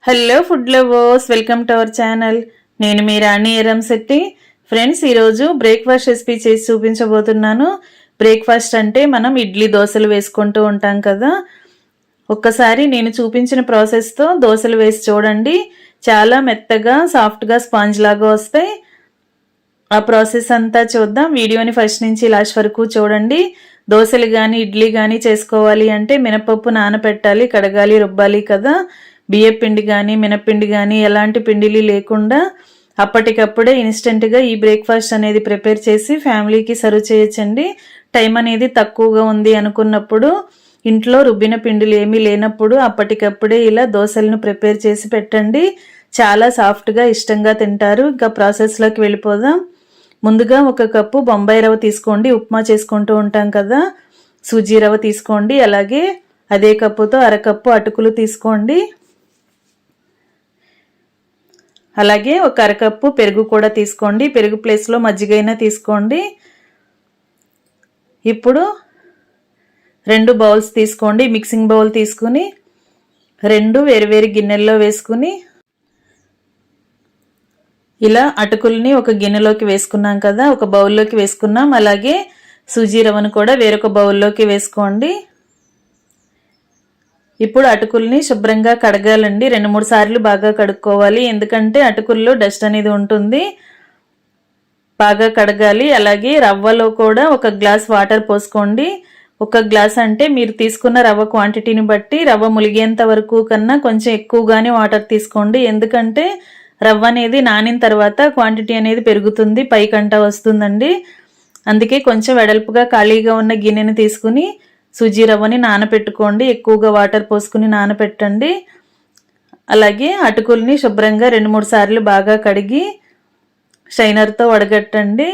Hello food lovers, welcome to our channel. నేను మీ రాణి Eramsetti. Friends, ఈరోజు breakfast recipe చేసి చూపించబోతున్నాను. బ్రేక్ఫాస్ట్ అంటే మనం ఇడ్లీ దోశలు వేసుకుంటూ ఉంటాం కదా. ఒక్కసారి నేను చూపించిన ప్రాసెస్తో దోశలు వేసి చూడండి. చాలా మెత్తగా సాఫ్ట్గా స్పాంజ్ లాగా వస్తాయి. ఆ ప్రాసెస్ అంతా చూద్దాం. వీడియోని ఫస్ట్ నుంచి లాస్ట్ వరకు చూడండి. దోశలు కానీ ఇడ్లీ కానీ చేసుకోవాలి అంటే మినపప్పు నానబెట్టాలి, కడగాలి, రుబ్బాలి కదా. బియ్య పిండి కానీ మినపిండి కానీ ఎలాంటి పిండిలు లేకుండా అప్పటికప్పుడే ఇన్స్టెంట్గా ఈ బ్రేక్ఫాస్ట్ అనేది ప్రిపేర్ చేసి ఫ్యామిలీకి సర్వ్ చేయొచ్చండి. టైం అనేది తక్కువగా ఉంది అనుకున్నప్పుడు, ఇంట్లో రుబ్బిన పిండిలు ఏమీ లేనప్పుడు అప్పటికప్పుడే ఇలా దోశలను ప్రిపేర్ చేసి పెట్టండి. చాలా సాఫ్ట్గా ఇష్టంగా తింటారు. ఇంకా ప్రాసెస్లోకి వెళ్ళిపోదాం. ముందుగా 1 కప్పు బొంబాయి రవ్వ తీసుకోండి. ఉప్మా చేసుకుంటూ ఉంటాం కదా. సూజీ రవ్వ తీసుకోండి. అలాగే అదే కప్పుతో 1/2 కప్పు అటుకులు తీసుకోండి. అలాగే 1/2 కప్పు పెరుగు కూడా తీసుకోండి. పెరుగు ప్లేస్లో మజ్జిగైనా తీసుకోండి. ఇప్పుడు 2 బౌల్స్ తీసుకోండి. మిక్సింగ్ బౌల్ తీసుకుని 2 వేరువేరు గిన్నెల్లో వేసుకుని ఇలా అటుకుల్ని ఒక గిన్నెలోకి వేసుకున్నాం కదా, ఒక బౌల్లోకి వేసుకున్నాం. అలాగే సూజీ రవ్వను కూడా వేరొక బౌల్లోకి వేసుకోండి. ఇప్పుడు అటుకుల్ని శుభ్రంగా కడగాలండి. 2-3 సార్లు బాగా కడుక్కోవాలి. ఎందుకంటే అటుకుల్లో డస్ట్ అనేది ఉంటుంది. బాగా కడగాలి. అలాగే రవ్వలో కూడా 1 గ్లాస్ వాటర్ పోసుకోండి. 1 గ్లాస్ అంటే మీరు తీసుకున్న రవ్వ క్వాంటిటీని బట్టి రవ్వ ములిగేంత వరకు కన్నా కొంచెం ఎక్కువగానే వాటర్ తీసుకోండి. ఎందుకంటే రవ్వ అనేది నానిన తర్వాత క్వాంటిటీ అనేది పెరుగుతుంది, పైకంట వస్తుందండి. అందుకే కొంచెం వెడల్పుగా ఖాళీగా ఉన్న గిన్నెని తీసుకుని సూజీ రవ్వని నానపెట్టుకోండి. ఎక్కువగా వాటర్ పోసుకుని నానపెట్టండి. అలాగే అటుకుల్ని శుభ్రంగా 2-3 సార్లు బాగా కడిగి స్ట్రైనర్తో వడగట్టండి.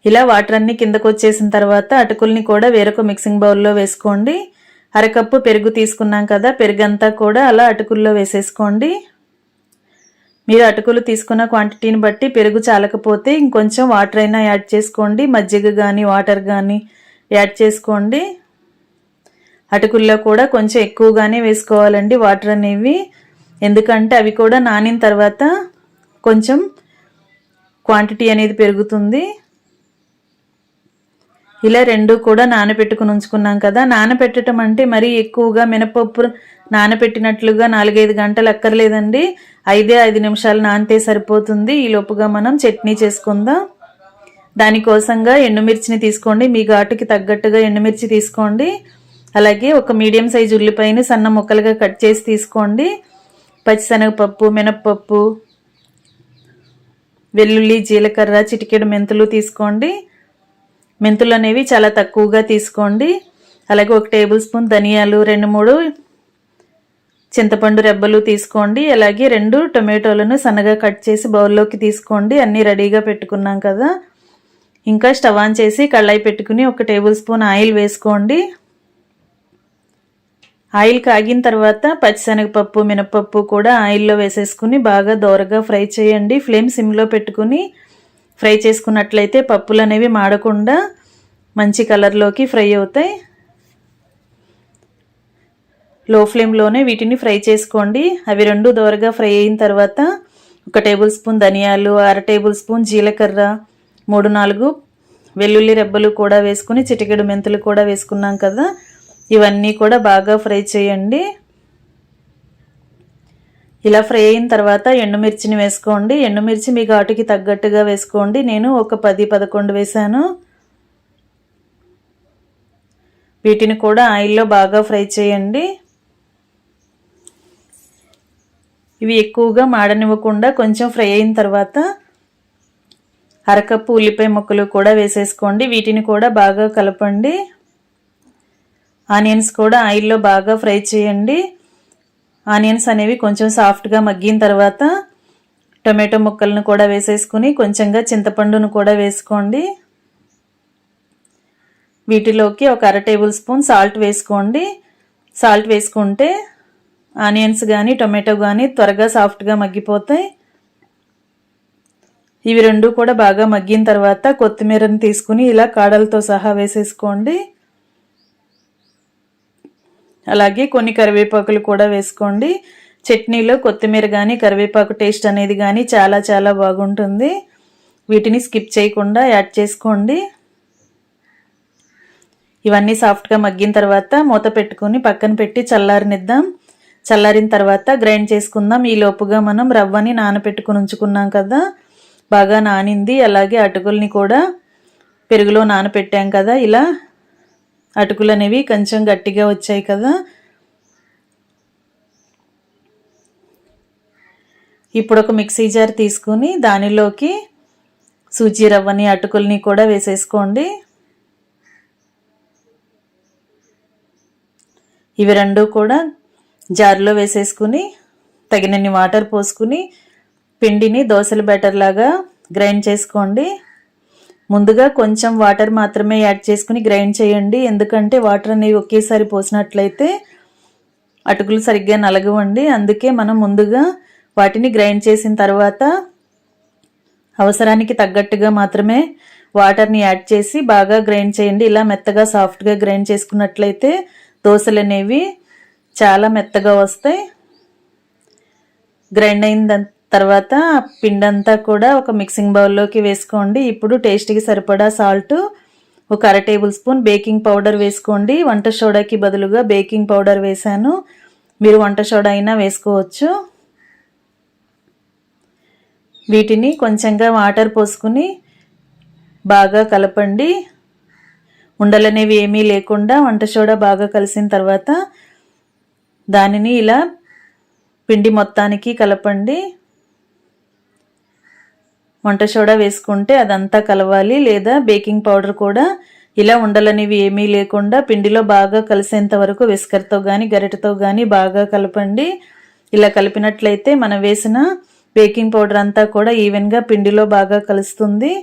ఇలా వాటర్ అన్ని కిందకు వచ్చేసిన తర్వాత అటుకుల్ని కూడా వేరొక మిక్సింగ్ బౌల్లో వేసుకోండి. 1/2 కప్పు పెరుగు తీసుకున్నాం కదా, పెరుగంతా కూడా అలా అటుకుల్లో వేసేసుకోండి. మీరు అటుకులు తీసుకున్న క్వాంటిటీని బట్టి పెరుగు చాలకపోతే ఇంకొంచెం వాటర్ అయినా యాడ్ చేసుకోండి. మజ్జిగ కానీ వాటర్ కానీ యాడ్ చేసుకోండి. అటుకుల్లో కూడా కొంచెం ఎక్కువగానే వేసుకోవాలండి వాటర్ అనేవి. ఎందుకంటే అవి కూడా నానిన తర్వాత కొంచెం క్వాంటిటీ అనేది పెరుగుతుంది. ఇలా 2 కూడా నానబెట్టుకుని ఉంచుకున్నాం కదా. నానబెట్టడం అంటే మరీ ఎక్కువగా మినపప్పు నానబెట్టినట్లుగా 4-5 గంటలు అక్కర్లేదండి. 5 నిమిషాలు నానితే సరిపోతుంది. ఈ లోపుగా మనం చట్నీ చేసుకుందాం. దానికోసంగా ఎండుమిర్చిని తీసుకోండి. మీ ఘాటుకి తగ్గట్టుగా ఎండుమిర్చి తీసుకోండి. అలాగే 1 మీడియం సైజు ఉల్లిపాయని సన్న ముక్కలుగా కట్ చేసి తీసుకోండి. పచ్చిశనగపప్పు, మినప్పప్పు, వెల్లుల్లి, జీలకర్ర, చిటికెడు మెంతులు తీసుకోండి. మెంతులు అనేవి చాలా తక్కువగా తీసుకోండి. అలాగే 1 టేబుల్ స్పూన్ ధనియాలు, 2-3 చింతపండు రెబ్బలు తీసుకోండి. అలాగే 2 టొమాటోలను సన్నగా కట్ చేసి బౌల్లోకి తీసుకోండి. అన్నీ రెడీగా పెట్టుకున్నాం కదా. ఇంకా స్టవ్ ఆన్ చేసి కళాయి పెట్టుకుని 1 టేబుల్ స్పూన్ ఆయిల్ వేసుకోండి. ఆయిల్ కాగిన తర్వాత పచ్చిశనగపప్పు, మినపప్పు కూడా ఆయిల్లో వేసేసుకుని బాగా దోరగా ఫ్రై చేయండి. ఫ్లేమ్ సిమ్లో పెట్టుకుని ఫ్రై చేసుకున్నట్లయితే పప్పులు అనేవి మాడకుండా మంచి కలర్లోకి ఫ్రై అవుతాయి. లో ఫ్లేమ్లోనే వీటిని ఫ్రై చేసుకోండి. అవి 2 దోరగా ఫ్రై అయిన తర్వాత 1 టేబుల్ స్పూన్ ధనియాలు, 1/2 టేబుల్ స్పూన్ జీలకర్ర, 3-4 వెల్లుల్లి రెబ్బలు కూడా వేసుకుని చిటికెడు మెంతులు కూడా వేసుకున్నాం కదా. ఇవన్నీ కూడా బాగా ఫ్రై చేయండి. ఇలా ఫ్రై అయిన తర్వాత ఎండుమిర్చిని వేసుకోండి. ఎండుమిర్చి మీ ఘాటుకి తగ్గట్టుగా వేసుకోండి. నేను ఒక 10-11 వేసాను. వీటిని కూడా ఆయిల్లో బాగా ఫ్రై చేయండి. ఇవి ఎక్కువగా మాడనివ్వకుండా కొంచెం ఫ్రై అయిన తర్వాత 1/2 కప్పు ఉల్లిపాయ ముక్కలు కూడా వేసేసుకోండి. వీటిని కూడా బాగా కలపండి. ఆనియన్స్ కూడా ఆయిల్లో బాగా ఫ్రై చేయండి. ఆనియన్స్ అనేవి కొంచెం సాఫ్ట్గా మగ్గిన తర్వాత టొమాటో ముక్కలను కూడా వేసేసుకుని కొంచెంగా చింతపండును కూడా వేసుకోండి. వీటిలోకి 1/2 టేబుల్ స్పూన్ సాల్ట్ వేసుకోండి. సాల్ట్ వేసుకుంటే ఆనియన్స్ కానీ టొమాటో కానీ త్వరగా సాఫ్ట్గా మగ్గిపోతాయి. ఇవి 2 కూడా బాగా మగ్గిన తర్వాత కొత్తిమీరని తీసుకుని ఇలా కాడలతో సహా వేసేసుకోండి. అలాగే కొన్ని కరివేపాకులు కూడా వేసుకోండి. చట్నీలో కొత్తిమీర కానీ కరివేపాకు టేస్ట్ అనేది కానీ చాలా చాలా బాగుంటుంది. వీటిని స్కిప్ చేయకుండా యాడ్ చేసుకోండి. ఇవన్నీ సాఫ్ట్గా మగ్గిన తర్వాత మూత పెట్టుకుని పక్కన పెట్టి చల్లారనిద్దాం. చల్లారిన తర్వాత గ్రైండ్ చేసుకుందాం. ఈ లోపుగా మనం రవ్వని నానబెట్టుకుని ఉంచుకున్నాం కదా, బాగా నానింది. అలాగే అటుకుల్ని కూడా పెరుగులో నానబెట్టాం కదా, ఇలా అటుకులు అనేవి కొంచెం గట్టిగా వచ్చాయి కదా. ఇప్పుడు ఒక మిక్సీ జార్ తీసుకుని దానిలోకి సూజీ రవ్వని అటుకుల్ని కూడా వేసేసుకోండి. ఇవి రెండు కూడా జార్లో వేసేసుకుని తగినన్ని వాటర్ పోసుకుని పిండిని దోశల బ్యాటర్ లాగా గ్రైండ్ చేసుకోండి. ముందుగా కొంచెం వాటర్ మాత్రమే యాడ్ చేసుకుని గ్రైండ్ చేయండి. ఎందుకంటే వాటర్ అనేవి ఒకేసారి పోసినట్లయితే అటుకులు సరిగ్గా నలగవండి. అందుకే మనం ముందుగా వాటిని గ్రైండ్ చేసిన తర్వాత అవసరానికి తగ్గట్టుగా మాత్రమే వాటర్ని యాడ్ చేసి బాగా గ్రైండ్ చేయండి. ఇలా మెత్తగా సాఫ్ట్గా గ్రైండ్ చేసుకున్నట్లయితే దోశలు అనేవి చాలా మెత్తగా వస్తాయి. గ్రైండ్ అయిన తర్వాత పిండి అంతా కూడా ఒక మిక్సింగ్ బౌల్లోకి వేసుకోండి. ఇప్పుడు టేస్ట్కి సరిపడా సాల్ట్, ఒక 1/2 టేబుల్ స్పూన్ బేకింగ్ పౌడర్ వేసుకోండి. వంట సోడాకి బదులుగా బేకింగ్ పౌడర్ వేసాను, మీరు వంట సోడా అయినా వేసుకోవచ్చు. వీటిని కొంచెంగా వాటర్ పోసుకుని బాగా కలపండి. ఉండలనేవి ఏమీ లేకుండా వంట సోడా బాగా కలిసిన తర్వాత దానిని ఇలా పిండి మొత్తానికి కలపండి. వంట సోడా వేసుకుంటే అదంతా కలవాలి, లేదా బేకింగ్ పౌడర్ కూడా ఇలా ఉండలనేవి ఏమీ లేకుండా పిండిలో బాగా కలిసేంత వరకు విస్కర్తో కానీ గరిటెతో కానీ బాగా కలపండి. ఇలా కలిపినట్లయితే మనం వేసిన బేకింగ్ పౌడర్ అంతా కూడా ఈవెన్గా పిండిలో బాగా కలుస్తుంది.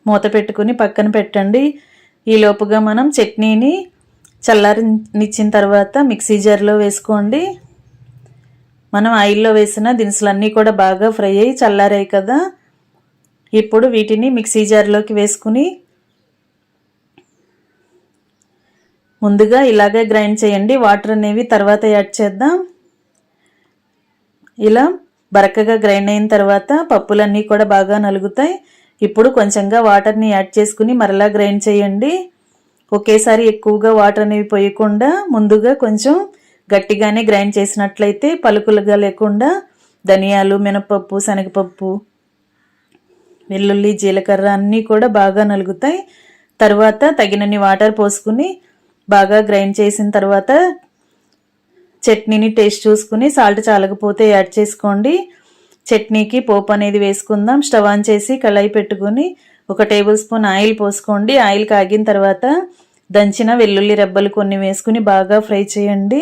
మూత పెట్టుకుని పక్కన పెట్టండి. ఈ లోపుగా మనం చట్నీని చల్లారనిచ్చిన తర్వాత మిక్సీ జార్లో వేసుకోండి. మనం ఆయిల్లో వేసిన దినుసులన్నీ కూడా బాగా ఫ్రై అయ్యి చల్లారాయి కదా. ఇప్పుడు వీటిని మిక్సీ జార్లోకి వేసుకుని ముందుగా ఇలాగే గ్రైండ్ చేయండి. వాటర్ అనేవి తర్వాత యాడ్ చేద్దాం. ఇలా బరకగా గ్రైండ్ అయిన తర్వాత పప్పులన్నీ కూడా బాగా నలుగుతాయి. ఇప్పుడు కొంచెంగా వాటర్ని యాడ్ చేసుకుని మరలా గ్రైండ్ చేయండి. ఒకేసారి ఎక్కువగా వాటర్ అనేవి పోయకుండా ముందుగా కొంచెం గట్టిగానే గ్రైండ్ చేసినట్లయితే పలుకులుగా లేకుండా ధనియాలు, మినపప్పు, శనగపప్పు, వెల్లుల్లి, జీలకర్ర అన్నీ కూడా బాగా నలుగుతాయి. తర్వాత తగినన్ని వాటర్ పోసుకుని బాగా గ్రైండ్ చేసిన తర్వాత చట్నీని టేస్ట్ చూసుకుని సాల్ట్ చాలకపోతే యాడ్ చేసుకోండి. చట్నీకి పోపు అనేది వేసుకుందాం. స్టవ్ ఆన్ చేసి కళాయి పెట్టుకుని 1 టేబుల్ స్పూన్ ఆయిల్ పోసుకోండి. ఆయిల్ కాగిన తర్వాత దంచిన వెల్లుల్లి రెబ్బలు కొన్ని వేసుకుని బాగా ఫ్రై చేయండి.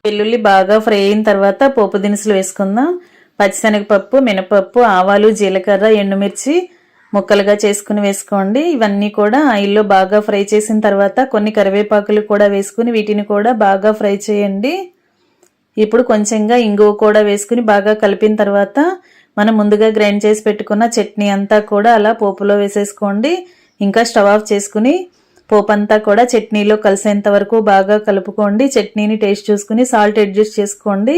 వెల్లుల్లి బాగా ఫ్రై అయిన తర్వాత పోపు దినుసులు వేసుకుందాం. పచ్చిశనగపప్పు, మినపప్పు, ఆవాలు, జీలకర్ర, ఎండుమిర్చి ముక్కలుగా చేసుకుని వేసుకోండి. ఇవన్నీ కూడా ఆయిల్లో బాగా ఫ్రై చేసిన తర్వాత కొన్ని కరివేపాకులు కూడా వేసుకుని వీటిని కూడా బాగా ఫ్రై చేయండి. ఇప్పుడు కొంచెంగా ఇంగువ కూడా వేసుకుని బాగా కలిపిన తర్వాత మనం ముందుగా గ్రైండ్ చేసి పెట్టుకున్న చట్నీ అంతా కూడా అలా పోపులో వేసేసుకోండి. ఇంకా స్టవ్ ఆఫ్ చేసుకుని పోపు అంతా కూడా చట్నీలో కలిసేంత వరకు బాగా కలుపుకోండి. చట్నీని టేస్ట్ చూసుకుని సాల్ట్ అడ్జస్ట్ చేసుకోండి.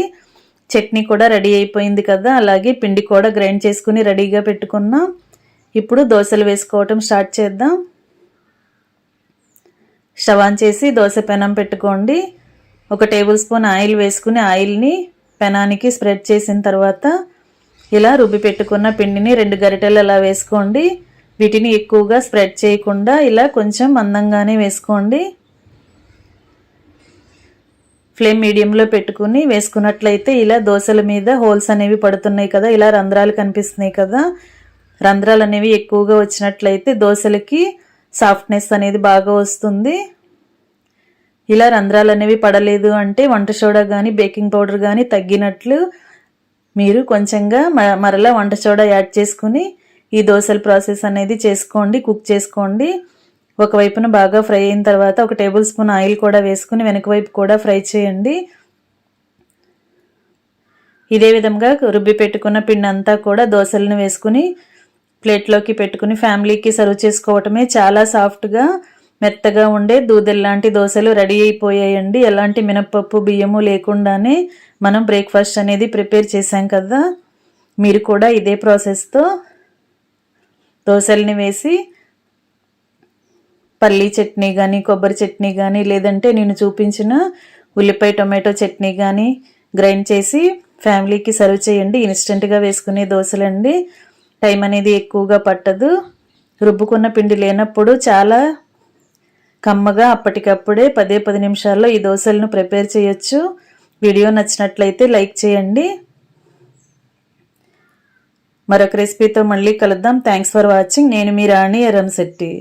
చట్నీ కూడా రెడీ అయిపోయింది కదా. అలాగే పిండి కూడా గ్రైండ్ చేసుకుని రెడీగా పెట్టుకున్నాం. ఇప్పుడు దోశలు వేసుకోవటం స్టార్ట్ చేద్దాం. స్టవ్ ఆన్ చేసి దోశ పెనం పెట్టుకోండి. 1 టేబుల్ స్పూన్ ఆయిల్ వేసుకుని ఆయిల్ని పెనానికి స్ప్రెడ్ చేసిన తర్వాత ఇలా రుబ్బి పెట్టుకున్న పిండిని 2 గరిటెలు అలా వేసుకోండి. వీటిని ఎక్కువగా స్ప్రెడ్ చేయకుండా ఇలా కొంచెం మందంగానే వేసుకోండి. ఫ్లేమ్ మీడియంలో పెట్టుకుని వేసుకున్నట్లయితే ఇలా దోశల మీద హోల్స్ అనేవి పడుతున్నాయి కదా, ఇలా రంధ్రాలు కనిపిస్తున్నాయి కదా. రంధ్రాలు అనేవి ఎక్కువగా వచ్చినట్లయితే దోశలకి సాఫ్ట్నెస్ అనేది బాగా వస్తుంది. ఇలా రంధ్రాలు అనేవి పడలేదు అంటే వంట సోడా కానీ బేకింగ్ పౌడర్ కానీ తగ్గినట్లు మీరు కొంచెంగా మరలా వంట సోడా యాడ్ చేసుకుని ఈ దోశల ప్రాసెస్ అనేది చేసుకోండి, కుక్ చేసుకోండి. ఒకవైపున బాగా ఫ్రై అయిన తర్వాత 1 టేబుల్ స్పూన్ ఆయిల్ కూడా వేసుకుని వెనక వైపు కూడా ఫ్రై చేయండి. ఇదే విధంగా రుబ్బి పెట్టుకున్న పిండి అంతా కూడా దోశలను వేసుకుని ప్లేట్లోకి పెట్టుకుని ఫ్యామిలీకి సర్వ్ చేసుకోవటమే. చాలా సాఫ్ట్గా మెత్తగా ఉండే దూదెల్లాంటి దోశలు రెడీ అయిపోయాయండి. ఎలాంటి మినపప్పు బియ్యము లేకుండానే మనం బ్రేక్ఫాస్ట్ అనేది ప్రిపేర్ చేసాం కదా. మీరు కూడా ఇదే ప్రాసెస్తో దోశల్ని వేసి పల్లీ చట్నీ కానీ, కొబ్బరి చట్నీ కానీ, లేదంటే నేను చూపించిన ఉల్లిపాయ టొమాటో చట్నీ కానీ గ్రైండ్ చేసి ఫ్యామిలీకి సర్వ్ చేయండి. ఇన్స్టెంట్గా వేసుకునే దోశలండి. టైం అనేది ఎక్కువగా పట్టదు. రుబ్బుకున్న పిండి లేనప్పుడు చాలా కమ్మగా అప్పటికప్పుడే 10 నిమిషాల్లో ఈ దోశలను ప్రిపేర్ చేయొచ్చు. వీడియో నచ్చినట్లయితే లైక్ చేయండి. మరొక రెసిపీతో మళ్ళీ కలుద్దాం. Thanks for watching. నేను మీ రాణి ఎరంశెట్టి.